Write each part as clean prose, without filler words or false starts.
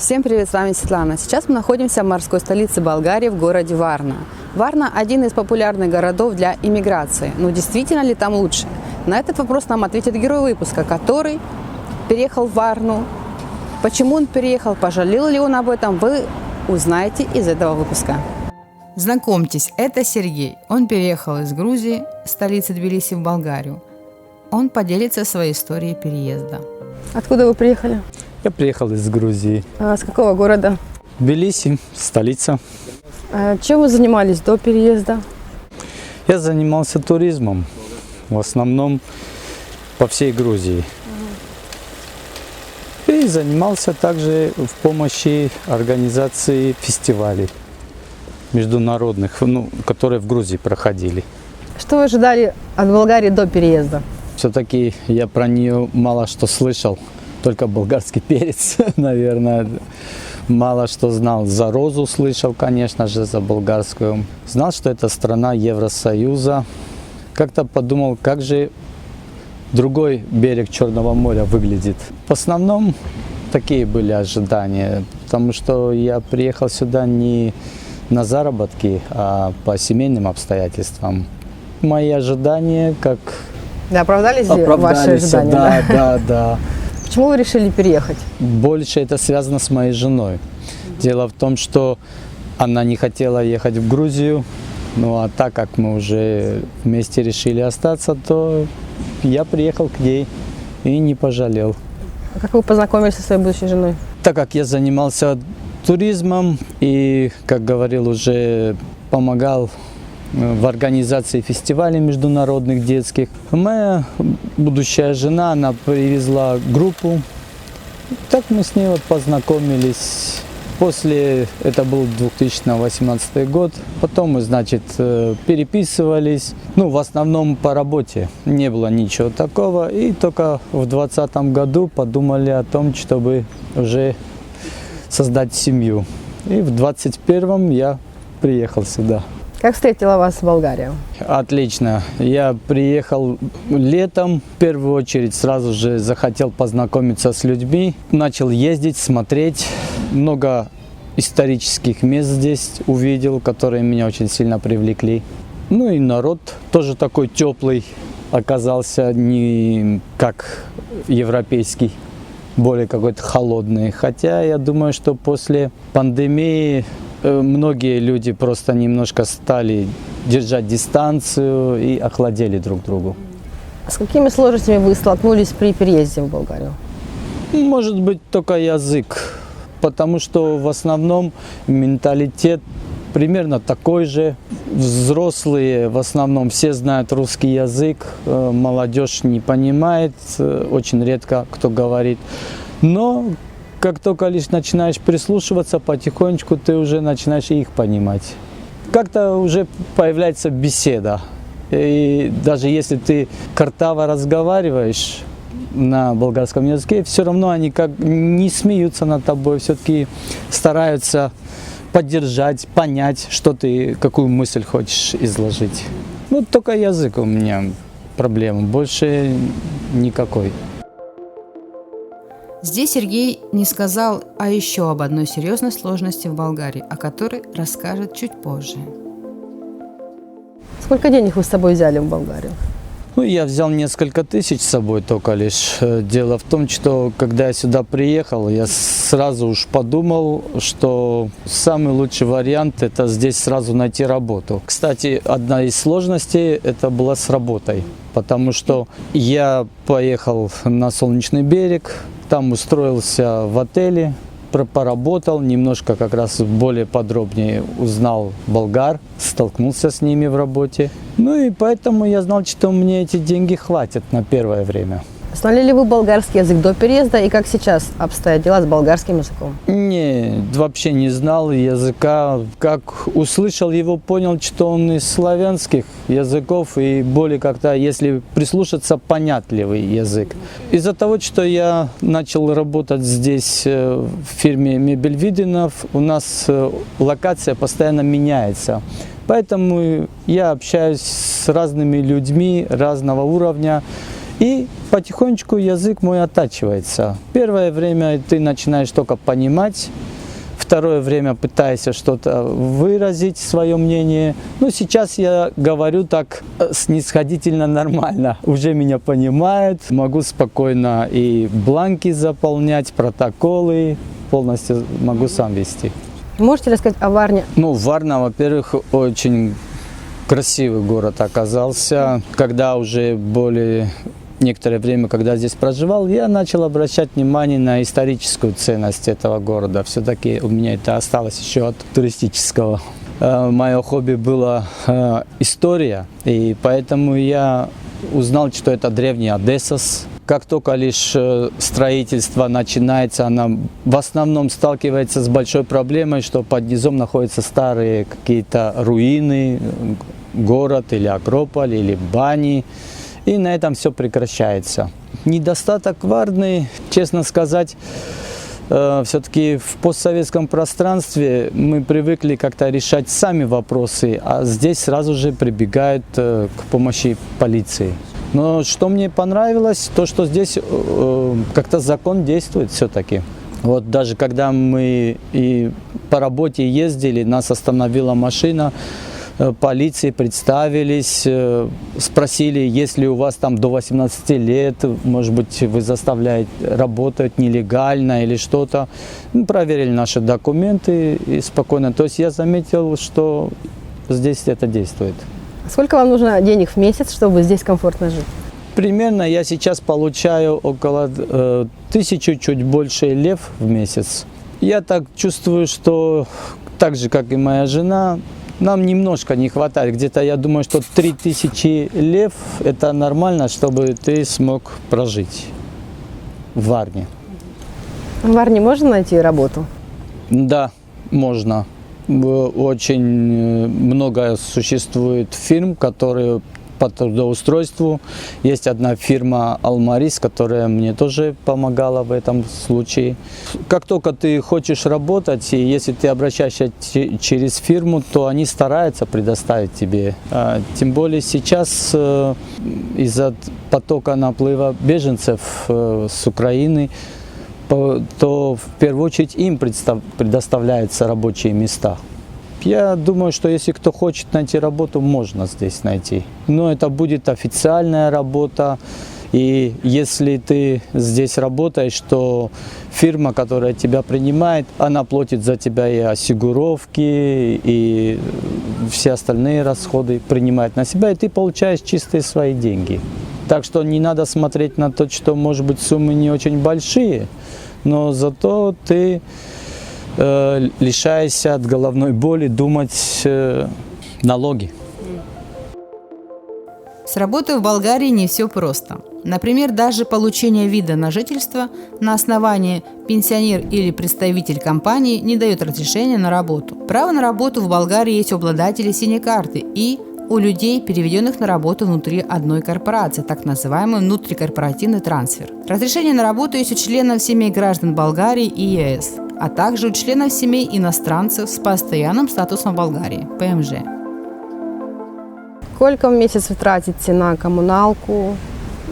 Всем привет, с вами Светлана. Сейчас мы находимся в морской столице Болгарии, в городе Варна. Варна – один из популярных городов для иммиграции. Но действительно ли там лучше? На этот вопрос нам ответит герой выпуска, который переехал в Варну. Почему он переехал, пожалел ли он об этом, вы узнаете из этого выпуска. Знакомьтесь, это Сергей. Он переехал из Грузии, столицы Тбилиси, в Болгарию. Он поделится своей историей переезда. Откуда вы приехали? Я приехал из Грузии. А с какого города? Тбилиси, столица. Чем вы занимались до переезда? Я занимался туризмом, в основном по всей Грузии. И занимался также в помощи организации фестивалей международных, которые в Грузии проходили. Что вы ожидали от Болгарии до переезда? Все-таки я про нее мало что слышал, только болгарский перец, наверное. Мало что знал. За розу слышал, конечно же, за болгарскую. Знал, что это страна Евросоюза. Как-то подумал, как же другой берег Черного моря выглядит. В основном такие были ожидания, потому что я приехал сюда не на заработки, а по семейным обстоятельствам. Мои ожидания как... Да, оправдались ваши ожидания? Да. Почему вы решили переехать? Больше это связано с моей женой. Дело в том, что она не хотела ехать в Грузию, а так как мы уже вместе решили остаться, то я приехал к ней и не пожалел. А как вы познакомились со своей будущей женой? Так как я занимался туризмом и, как говорил, уже помогал в организации фестивалей международных детских. Моя будущая жена, она привезла группу. Так мы с ней познакомились. Это был 2018 год. Потом мы, переписывались. В основном по работе. Не было ничего такого. И только в 2020 году подумали о том, чтобы уже создать семью. И в 2021 я приехал сюда. Как встретила вас Болгария? Отлично. Я приехал летом. В первую очередь сразу же захотел познакомиться с людьми. Начал ездить, смотреть. Много исторических мест здесь увидел, которые меня очень сильно привлекли. И народ тоже такой теплый оказался, не как европейский, более какой-то холодный. Хотя я думаю, что после пандемии многие люди просто немножко стали держать дистанцию и охладели друг к другу. С какими сложностями вы столкнулись при переезде в Болгарию? Может быть, только язык, потому что в основном менталитет примерно такой же. Взрослые в основном все знают русский язык, молодежь не понимает, очень редко кто говорит. Но как только лишь начинаешь прислушиваться, потихонечку ты уже начинаешь их понимать. Как-то уже появляется беседа. И даже если ты картаво разговариваешь на болгарском языке, все равно они как не смеются над тобой, все-таки стараются поддержать, понять, какую мысль хочешь изложить. Только язык у меня проблема, больше никакой. Здесь Сергей не сказал еще об одной серьезной сложности в Болгарии, о которой расскажет чуть позже. Сколько денег вы с собой взяли в Болгарию? Я взял несколько тысяч с собой только лишь. Дело в том, что когда я сюда приехал, я сразу уж подумал, что самый лучший вариант – это здесь сразу найти работу. Кстати, одна из сложностей – это была с работой, потому что я поехал на Солнечный берег, там устроился в отеле, поработал, немножко как раз более подробнее узнал болгар, столкнулся с ними в работе. И поэтому я знал, что мне эти деньги хватит на первое время. Знали ли вы болгарский язык до переезда и как сейчас обстоят дела с болгарским языком? Не, вообще не знал языка. Как услышал его, понял, что он из славянских языков и более как-то, если прислушаться, понятливый язык. Из-за того, что я начал работать здесь в фирме Мебель Виденов, у нас локация постоянно меняется. Поэтому я общаюсь с разными людьми разного уровня. И потихонечку язык мой оттачивается. Первое время ты начинаешь только понимать, второе время пытаешься что-то выразить, свое мнение. Но сейчас я говорю так снисходительно нормально. Уже меня понимают, могу спокойно и бланки заполнять, протоколы, полностью могу сам вести. Можете рассказать о Варне? Ну, Варна, во-первых, очень красивый город оказался. Когда уже более некоторое время, когда здесь проживал, я начал обращать внимание на историческую ценность этого города. Все-таки у меня это осталось еще от туристического. Мое хобби было история, и поэтому я узнал, что это древний Одессос. Как только лишь строительство начинается, она в основном сталкивается с большой проблемой, что под низом находятся старые какие-то руины, город или Акрополь, или бани. И на этом все прекращается. Недостаток Варны, честно сказать, все-таки в постсоветском пространстве мы привыкли как-то решать сами вопросы, а здесь сразу же прибегают к помощи полиции. Но что мне понравилось, то что здесь как-то закон действует все-таки. Вот даже когда мы и по работе ездили, нас остановила машина, полиции представились, спросили, если у вас там до 18 лет, может быть, вы заставляете работать нелегально или что-то. Проверили наши документы и спокойно. То есть я заметил, что здесь это действует. Сколько вам нужно денег в месяц, чтобы здесь комфортно жить? Примерно я сейчас получаю около 1000, чуть больше лев в месяц. Я так чувствую, что так же, как и моя жена, нам немножко не хватает. Где-то, я думаю, что 3000 лев – это нормально, чтобы ты смог прожить в Варне. В Варне можно найти работу? Да, можно. Очень много существует фирм, которые по трудоустройству. Есть одна фирма «Алмарис», которая мне тоже помогала в этом случае. Как только ты хочешь работать, и если ты обращаешься через фирму, то они стараются предоставить тебе. Тем более сейчас из-за потока наплыва беженцев с Украины, то в первую очередь им предоставляются рабочие места. Я думаю, что если кто хочет найти работу, можно здесь найти. Но это будет официальная работа. И если ты здесь работаешь, то фирма, которая тебя принимает, она платит за тебя и ассигуровки, и все остальные расходы принимает на себя, и ты получаешь чистые свои деньги. Так что не надо смотреть на то, что, может быть, суммы не очень большие, но зато ты лишаешься от головной боли думать налоги. С работой в Болгарии не все просто. Например, даже получение вида на жительство на основании пенсионер или представитель компании не дает разрешения на работу. Право на работу в Болгарии есть у обладателей синей карты и у людей, переведенных на работу внутри одной корпорации, так называемый внутрикорпоративный трансфер. Разрешение на работу есть у членов семей граждан Болгарии и ЕС, а также у членов семей иностранцев с постоянным статусом в Болгарии, ПМЖ. Сколько в месяц вы тратите на коммуналку,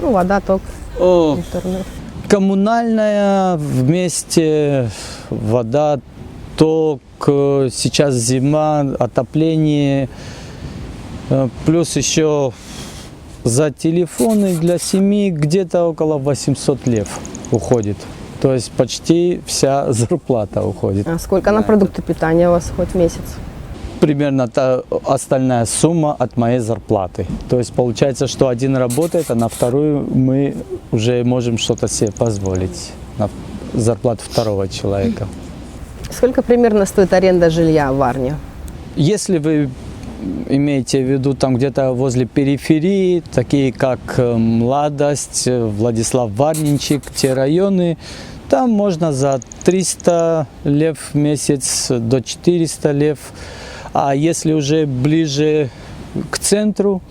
вода, ток, интернет? Коммунальная вместе, вода, ток, сейчас зима, отопление, плюс еще за телефоны для семьи где-то около 800 лев уходит. То есть почти вся зарплата уходит. А сколько на продукты питания у вас хоть в месяц? Примерно та остальная сумма от моей зарплаты. То есть получается, что один работает, а на вторую мы уже можем что-то себе позволить. На зарплату второго человека. Сколько примерно стоит аренда жилья в Варне? Если вы имеете в виду там где-то возле периферии, такие как Младость, Владислав Варнинчик, те районы, там можно за 300 лев в месяц до 400 лев. А если уже ближе к центру,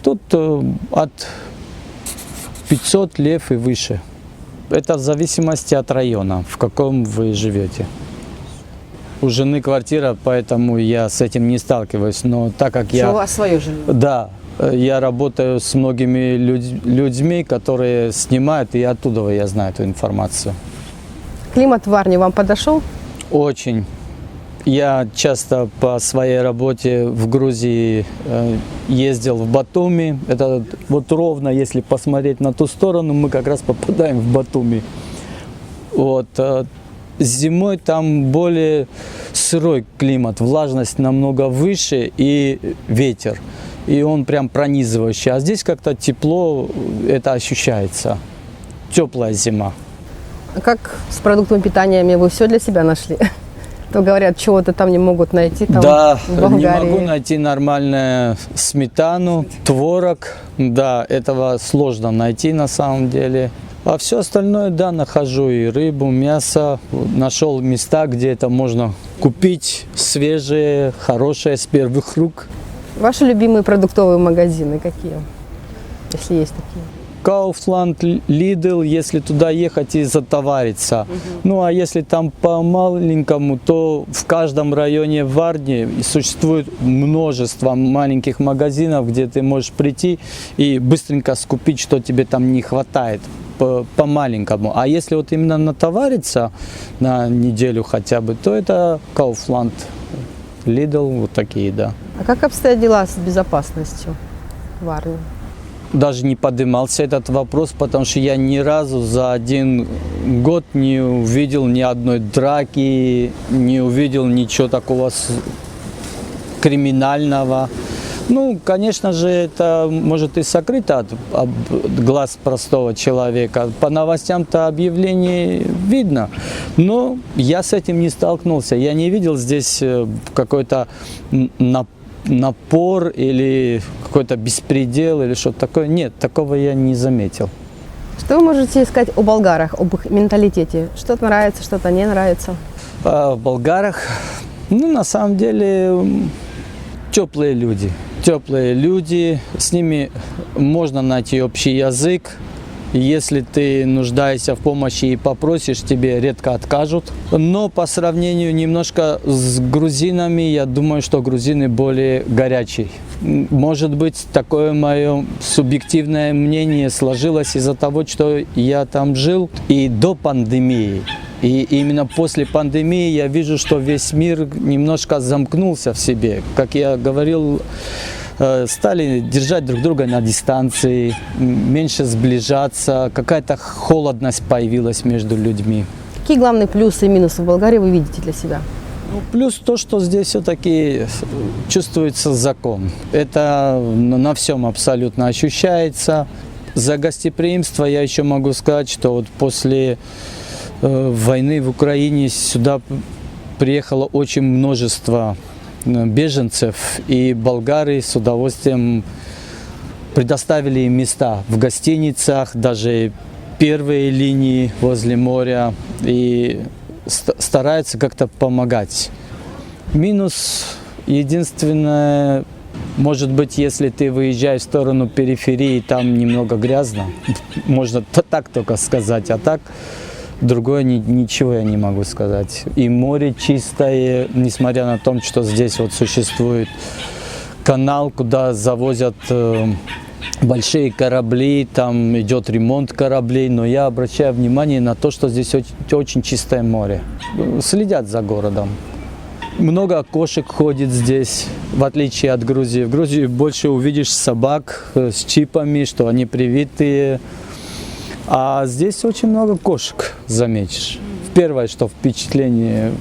тут от 500 лев и выше. Это в зависимости от района, в каком вы живете. У жены квартира, поэтому я с этим не сталкиваюсь. Но так как Что у вас свое жилье? Да, Я работаю с многими людьми, которые снимают, и оттуда я знаю эту информацию. Климат в Варне вам подошел? Очень. Я часто по своей работе в Грузии ездил в Батуми. Это вот ровно, если посмотреть на ту сторону, мы как раз попадаем в Батуми. Вот. Зимой там более сырой климат, влажность намного выше и ветер. И он прям пронизывающий. А здесь как-то тепло, это ощущается. Теплая зима. А как с продуктами питания? Вы все для себя нашли? То говорят, чего-то там не могут найти там, Да, в Болгарии. не могу найти нормальную сметану, творог. Да, этого сложно найти на самом деле. А все остальное, да, нахожу и рыбу, мясо. Нашел места, где это можно купить свежие, хорошие, с первых рук. Ваши любимые продуктовые магазины какие? Если есть такие. Kaufland, Lidl, если туда ехать и затовариться. Ну а если там по-маленькому, то в каждом районе Варны существует множество маленьких магазинов, где ты можешь прийти и быстренько скупить, что тебе там не хватает по-маленькому. А если вот именно натовариться на неделю хотя бы, то это Kaufland, Lidl, вот такие, да. А как обстоят дела с безопасностью в Варне? Даже не поднимался этот вопрос, потому что я ни разу за один год не увидел ни одной драки, не увидел ничего такого криминального. Ну, конечно же, это может и сокрыто от глаз простого человека. По новостям-то объявлений видно, но я с этим не столкнулся. Я не видел здесь какой-то напор или какой-то беспредел или что-то такое. Нет, такого я не заметил. Что вы можете сказать о болгарах, об их менталитете? Что-то нравится, что-то не нравится? В болгарах, ну, на самом деле, теплые люди. Теплые люди, с ними можно найти общий язык. Если ты нуждаешься в помощи и попросишь, тебе редко откажут. Но по сравнению немножко с грузинами, я думаю, что грузины более горячие. Может быть, такое мое субъективное мнение сложилось из-за того, что я там жил и до пандемии. И именно после пандемии я вижу, что весь мир немножко замкнулся в себе. Как я говорил, стали держать друг друга на дистанции, меньше сближаться, какая-то холодность появилась между людьми. Какие главные плюсы и минусы в Болгарии вы видите для себя? Плюс то, что здесь все-таки чувствуется закон. Это на всем абсолютно ощущается. За гостеприимство я еще могу сказать, что вот после войны в Украине сюда приехало очень множество беженцев, и болгары с удовольствием предоставили им места в гостиницах, даже первые линии возле моря, и стараются как-то помогать. Минус единственное, может быть, если ты выезжаешь в сторону периферии, там немного грязно, можно так только сказать, а так другое ничего я не могу сказать. И море чистое, несмотря на то, что здесь вот существует канал, куда завозят большие корабли, там идет ремонт кораблей, но я обращаю внимание на то, что здесь очень чистое море. Следят за городом. Много кошек ходит здесь, в отличие от Грузии. В Грузии больше увидишь собак с чипами, что они привитые. А здесь очень много кошек заметишь. Первое, что впечатление,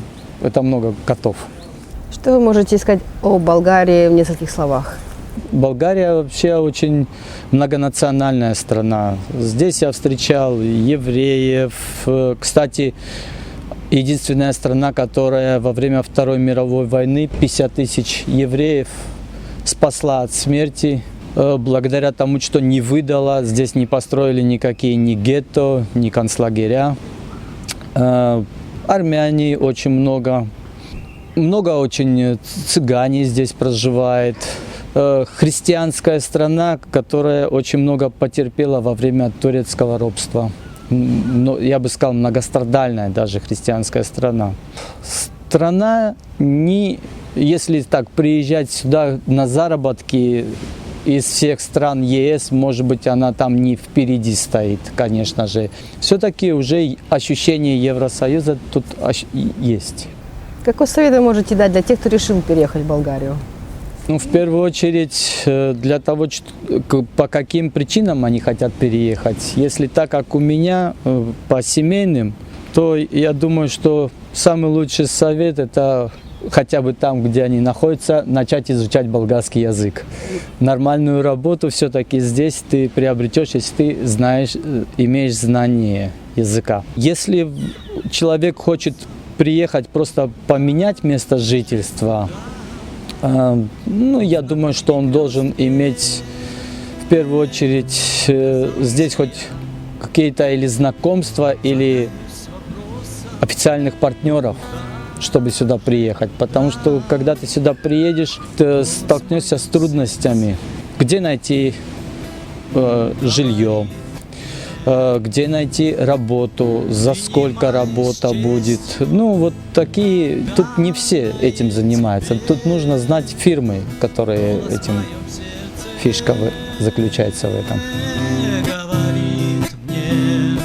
это много котов. Что вы можете сказать о Болгарии в нескольких словах? Болгария вообще очень многонациональная страна. Здесь я встречал евреев. Кстати, единственная страна, которая во время Второй мировой войны 50 тысяч евреев спасла от смерти. Благодаря тому, что не выдала, здесь не построили никакие ни гетто, ни концлагеря. Армяне очень много. Много очень цыгане здесь проживает. Христианская страна, которая очень много потерпела во время турецкого рабства. Но, я бы сказал, многострадальная даже христианская страна. Страна, если так приезжать сюда на заработки, из всех стран ЕС, может быть, она там не впереди стоит, конечно же. Все-таки уже ощущение Евросоюза тут есть. Какой совет вы можете дать для тех, кто решил переехать в Болгарию? Ну, в первую очередь, для того, по каким причинам они хотят переехать. Если так, как у меня, по семейным, то я думаю, что самый лучший совет – это хотя бы там, где они находятся, начать изучать болгарский язык. Нормальную работу все-таки здесь ты приобретешь, если ты знаешь, имеешь знание языка. Если человек хочет приехать, просто поменять место жительства, ну, я думаю, что он должен иметь в первую очередь здесь хоть какие-то или знакомства, или официальных партнеров, чтобы сюда приехать. Потому что когда ты сюда приедешь, ты столкнешься с трудностями. Где найти жилье, где найти работу, за сколько работа будет. Ну, вот такие, тут не все этим занимаются. Тут нужно знать фирмы, которые этим, фишка заключается в этом. Говорит мне,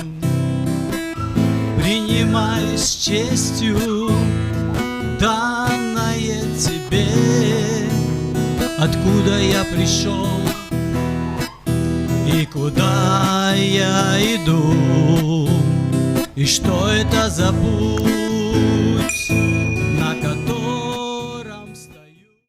принимай с честью данное тебе, откуда я пришел и куда я иду, и что это за путь,